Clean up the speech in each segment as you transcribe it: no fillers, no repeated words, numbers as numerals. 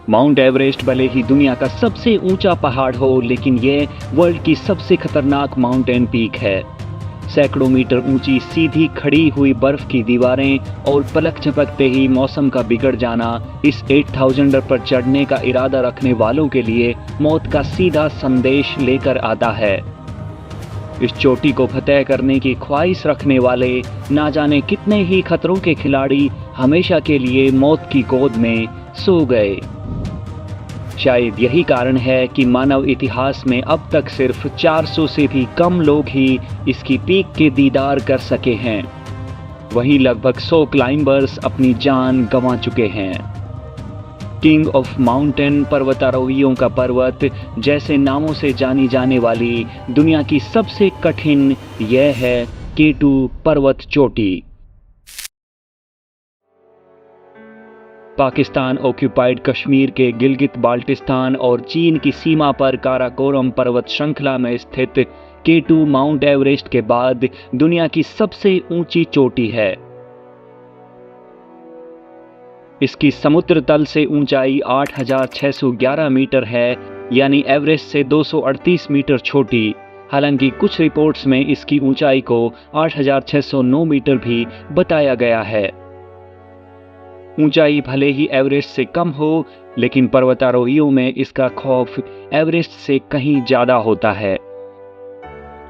Mount Everest भले ही दुनिया का सबसे ऊंचा पहाड़ हो, लेकिन ये वर्ल्ड की सबसे खतरनाक माउंटेन पीक है। सैकड़ों मीटर ऊंची सीधी खड़ी हुई बर्फ की दीवारें और पलक झपकते ही मौसम का बिगड़ जाना इस 8000 पर चढ़ने का इरादा रखने वालों के लिए मौत का सीधा संदेश लेकर आता है। इस चोटी को फतेह करने की ख्वाहिश रखने वाले ना जाने कितने ही खतरों के खिलाड़ी हमेशा के लिए मौत की गोद में सो गए। शायद यही कारण है कि मानव इतिहास में अब तक सिर्फ 400 से भी कम लोग ही इसकी पीक के दीदार कर सके हैं। वहीं लगभग 100 क्लाइंबर्स अपनी जान गंवा चुके हैं। किंग ऑफ माउंटेन, पर्वतारोहियों का पर्वत जैसे नामों से जानी जाने वाली दुनिया की सबसे कठिन यह है K2 पर्वत चोटी। पाकिस्तान ऑक्यूपाइड कश्मीर के गिलगित बाल्टिस्तान और चीन की सीमा पर काराकोरम पर्वत श्रृंखला में स्थित K2 माउंट एवरेस्ट के बाद दुनिया की सबसे ऊंची चोटी है। इसकी समुद्र तल से ऊंचाई 8611 मीटर है, यानी एवरेस्ट से 238 मीटर छोटी। हालांकि कुछ रिपोर्ट्स में इसकी ऊंचाई को 8609 मीटर भी बताया गया है। ऊंचाई भले ही एवरेस्ट से कम हो, लेकिन पर्वतारोहियों में इसका खौफ एवरेस्ट से कहीं ज्यादा होता है,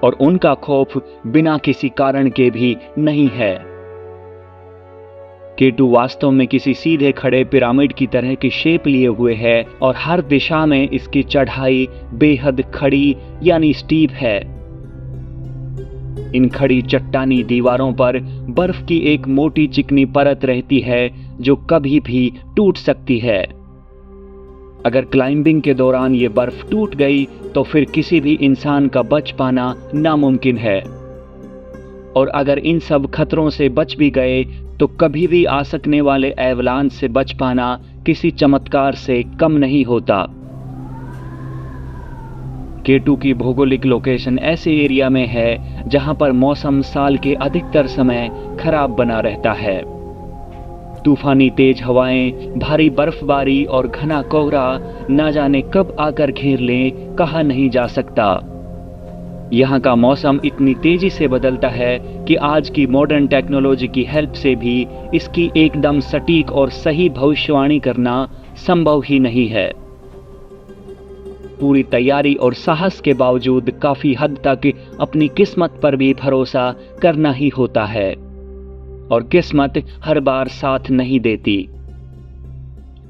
और उनका खौफ बिना किसी कारण के भी नहीं है। K2 वास्तव में किसी सीधे खड़े पिरामिड की तरह की शेप लिए हुए है और हर दिशा में इसकी चढ़ाई बेहद खड़ी यानी स्टीप है। इन खड़ी चट्टानी दीवारों पर बर्फ की एक मोटी चिकनी परत रहती है जो कभी भी टूट सकती है। अगर क्लाइंबिंग के दौरान ये बर्फ टूट गई तो फिर किसी भी इंसान का बच पाना नामुमकिन है, और अगर इन सब खतरों से बच भी गए तो कभी भी आ सकने वाले एवलांच से बच पाना किसी चमत्कार से कम नहीं होता। K2 की भौगोलिक लोकेशन ऐसे एरिया में है जहां पर मौसम साल के अधिकतर समय खराब बना रहता है। तूफानी तेज हवाएं, भारी बर्फबारी और घना कोहरा ना जाने कब आकर घेर ले, कहा नहीं जा सकता। यहाँ का मौसम इतनी तेजी से बदलता है कि आज की मॉडर्न टेक्नोलॉजी की हेल्प से भी इसकी एकदम सटीक और सही भविष्यवाणी करना संभव ही नहीं है। पूरी तैयारी और साहस के बावजूद काफी हद तक अपनी किस्मत पर भी भरोसा करना ही होता है, और किस्मत हर बार साथ नहीं देती।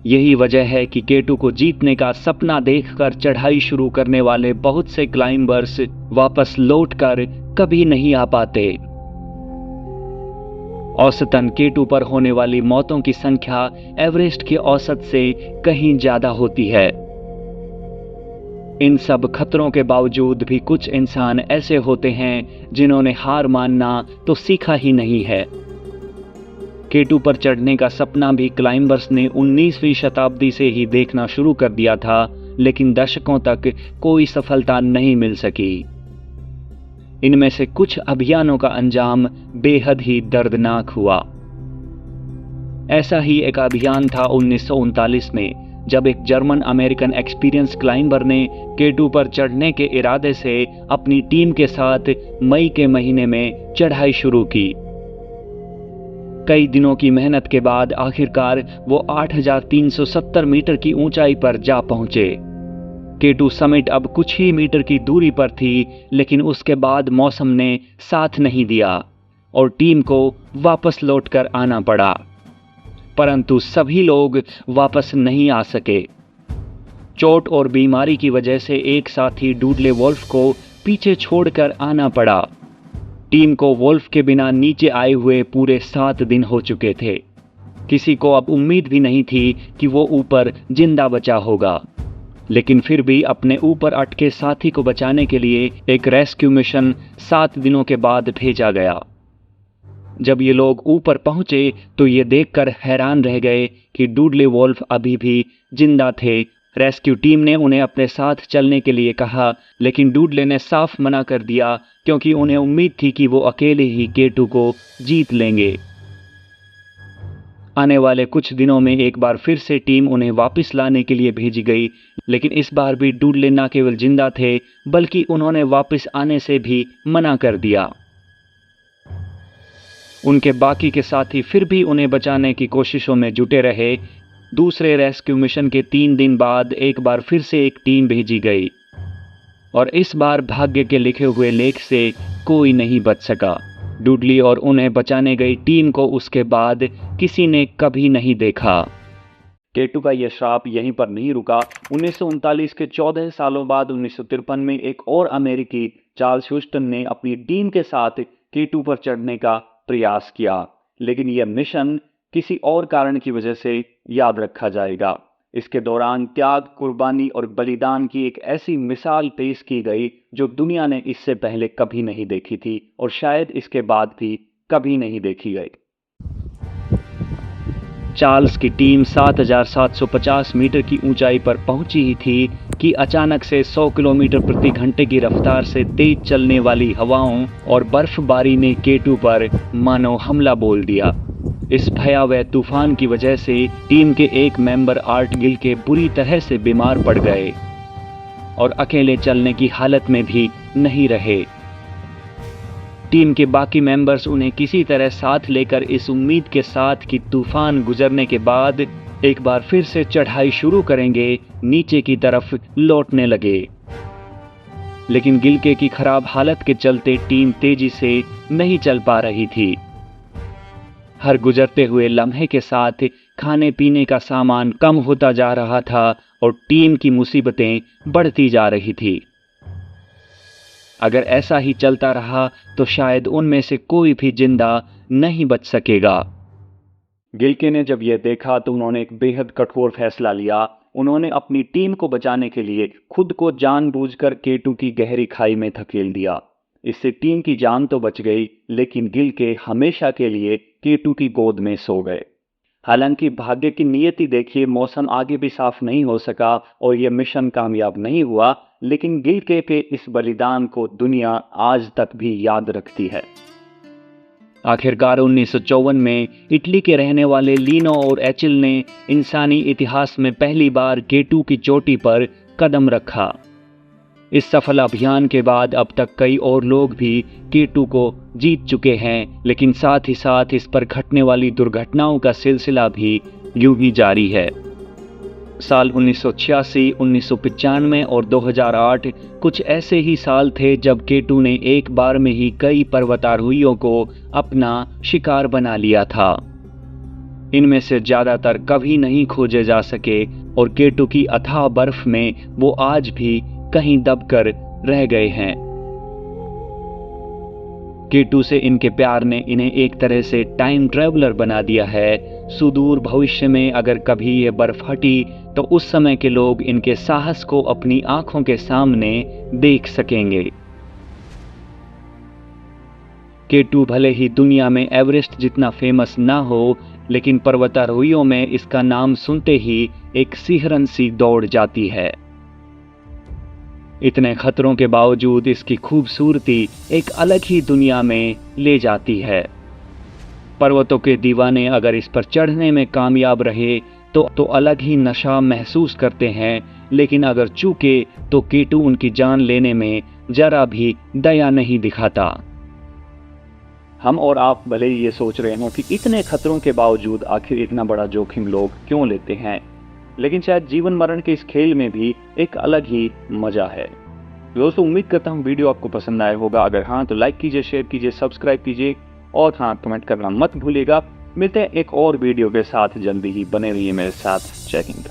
यही वजह है कि K2 को जीतने का सपना देखकर चढ़ाई शुरू करने वाले बहुत से क्लाइंबर्स वापस लौटकर कभी नहीं आ पाते। औसतन K2 पर होने वाली मौतों की संख्या एवरेस्ट के औसत से कहीं ज्यादा होती है। इन सब खतरों के बावजूद भी कुछ इंसान ऐसे होते हैं जिन्होंने हार मानना तो सीखा ही नहीं है। K2 पर चढ़ने का सपना भी क्लाइंबर्स ने 19वीं शताब्दी से ही देखना शुरू कर दिया था, लेकिन दशकों तक कोई सफलता नहीं मिल सकी। इनमें से कुछ अभियानों का अंजाम बेहद ही दर्दनाक हुआ। ऐसा ही एक अभियान था 1939 में, जब एक जर्मन अमेरिकन एक्सपीरियंस क्लाइंबर ने K2 पर चढ़ने के इरादे से अपनी टीम के साथ मई के महीने में चढ़ाई शुरू की। कई दिनों की मेहनत के बाद आखिरकार वो 8370 मीटर की ऊंचाई पर जा पहुंचे। K2 समिट अब कुछ ही मीटर की दूरी पर थी, लेकिन उसके बाद मौसम ने साथ नहीं दिया और टीम को वापस लौटकर आना पड़ा। परंतु सभी लोग वापस नहीं आ सके। चोट और बीमारी की वजह से एक साथी डूडले वोल्फ को पीछे छोड़कर आना पड़ा। टीम को वोल्फ के बिना नीचे आए हुए पूरे 7 दिन हो चुके थे। किसी को अब उम्मीद भी नहीं थी कि वो ऊपर जिंदा बचा होगा, लेकिन फिर भी अपने ऊपर अटके साथी को बचाने के लिए एक रेस्क्यू मिशन 7 दिनों के बाद भेजा गया। जब ये लोग ऊपर पहुंचे तो ये देखकर हैरान रह गए कि डूडले वोल्फ अभी भी जिंदा थे। रेस्क्यू टीम ने उन्हें अपने साथ चलने के लिए कहा, लेकिन डूडले ने साफ मना कर दिया क्योंकि उन्हें उम्मीद थी कि वो अकेले ही K2 को जीत लेंगे। आने वाले कुछ दिनों में एक बार फिर से टीम उन्हें वापस लाने के लिए भेजी गई, लेकिन इस बार भी डुडले न केवल जिंदा थे बल्कि उन्होंने वापस आने से भी मना कर दिया। उनके बाकी के साथी फिर भी उन्हें बचाने की कोशिशों में जुटे रहे। दूसरे रेस्क्यू मिशन के 3 दिन बाद एक बार फिर से एक टीम भेजी गई और इस बार भाग्य के लिखे हुए लेख से कोई नहीं बच सका। डुडली और उन्हें बचाने गई टीम को उसके बाद किसी ने कभी नहीं देखा। केटू का यह श्राप यहीं पर नहीं रुका। 1939 के 14 सालों बाद 1953 में एक और अमेरिकी चार्ल्स ह्यूस्टन ने अपनी टीम के साथ केटू पर चढ़ने का प्रयास किया, लेकिन यह मिशन किसी और कारण की वजह से याद रखा जाएगा। इसके दौरान त्याग, कुर्बानी और बलिदान की एक ऐसी मिसाल पेश की गई जो दुनिया ने इससे पहले कभी नहीं देखी थी और शायद इसके बाद भी कभी नहीं देखी गई। चार्ल्स की टीम 7,750 मीटर की ऊंचाई पर पहुंची ही थी कि अचानक से 100 किलोमीटर प्रति घंटे की रफ्तार से तेज चलने वाली हवाओं और बर्फबारी ने केटू पर मानो हमला बोल दिया। इस भयावह तूफान की वजह से टीम के एक मेंबर आर्ट गिल के बुरी तरह से बीमार पड़ गए और अकेले चलने की हालत में भी नहीं रहे। टीम के बाकी मेंबर्स उन्हें किसी तरह साथ लेकर इस उम्मीद के साथ कि तूफान गुजरने के बाद एक बार फिर से चढ़ाई शुरू करेंगे, नीचे की तरफ लौटने लगे। लेकिन गिलके की खराब हालत के चलते टीम तेजी से नहीं चल पा रही थी। हर गुजरते हुए लम्हे के साथ खाने पीने का सामान कम होता जा रहा था और टीम की मुसीबतें बढ़ती जा रही थी। अगर ऐसा ही चलता रहा तो शायद उनमें से कोई भी जिंदा नहीं बच सकेगा। गिलके ने जब यह देखा तो उन्होंने एक बेहद कठोर फैसला लिया। उन्होंने अपनी टीम को बचाने के लिए खुद को जानबूझकर केटू की गहरी खाई में धकेल दिया। इससे टीम की जान तो बच गई, लेकिन गिलके हमेशा के लिए केटू की गोद में सो गए। हालांकि भाग्य की नियति देखिए, मौसम आगे भी साफ नहीं हो सका और यह मिशन कामयाब नहीं हुआ, लेकिन गिलके के इस बलिदान को दुनिया आज तक भी याद रखती है। आखिरकार 1954 में इटली के रहने वाले लीनो और एचिल ने इंसानी इतिहास में पहली बार केटू की चोटी पर कदम रखा। इस सफल अभियान के बाद अब तक कई और लोग भी केटू को जीत चुके हैं, लेकिन साथ ही साथ इस पर घटने वाली दुर्घटनाओं का सिलसिला भी यूं ही जारी है। साल 1986, 1995 और 2008 कुछ ऐसे ही साल थे जब केटू ने एक बार में ही कई पर्वतारोहियों को अपना शिकार बना लिया था। इनमें से ज्यादातर कभी नहीं खोजे जा सके और केटू की अथाह बर्फ में वो आज भी कहीं दबकर रह गए हैं। केटू से इनके प्यार ने इन्हें एक तरह से टाइम ट्रैवलर बना दिया है। सुदूर भविष्य में अगर कभी ये बर्फ हटी तो उस समय के लोग इनके साहस को अपनी आंखों के सामने देख सकेंगे। केटू भले ही दुनिया में एवरेस्ट जितना फेमस ना हो, लेकिन पर्वतारोहियों में इसका नाम सुनते ही एक सिहरन सी दौड़ जाती है। इतने खतरों के बावजूद इसकी खूबसूरती एक अलग ही दुनिया में ले जाती है। पर्वतों के दीवाने अगर इस पर चढ़ने में कामयाब रहे तो अलग ही नशा महसूस करते हैं, लेकिन अगर चूके तो केटू उनकी जान लेने में जरा भी दया नहीं दिखाता। हम और आप भले ही ये सोच रहे हो कि इतने खतरों के बावजूद आखिर इतना बड़ा जोखिम लोग क्यों लेते हैं, लेकिन शायद जीवन मरण के इस खेल में भी एक अलग ही मजा है। दोस्तों, उम्मीद करता हूँ वीडियो आपको पसंद आया होगा। अगर हाँ तो लाइक कीजिए, शेयर कीजिए, सब्सक्राइब कीजिए और हाँ कमेंट करना मत भूलिएगा। मिलते हैं एक और वीडियो के साथ जल्दी ही। बने रहिए मेरे साथ। जय हिंद।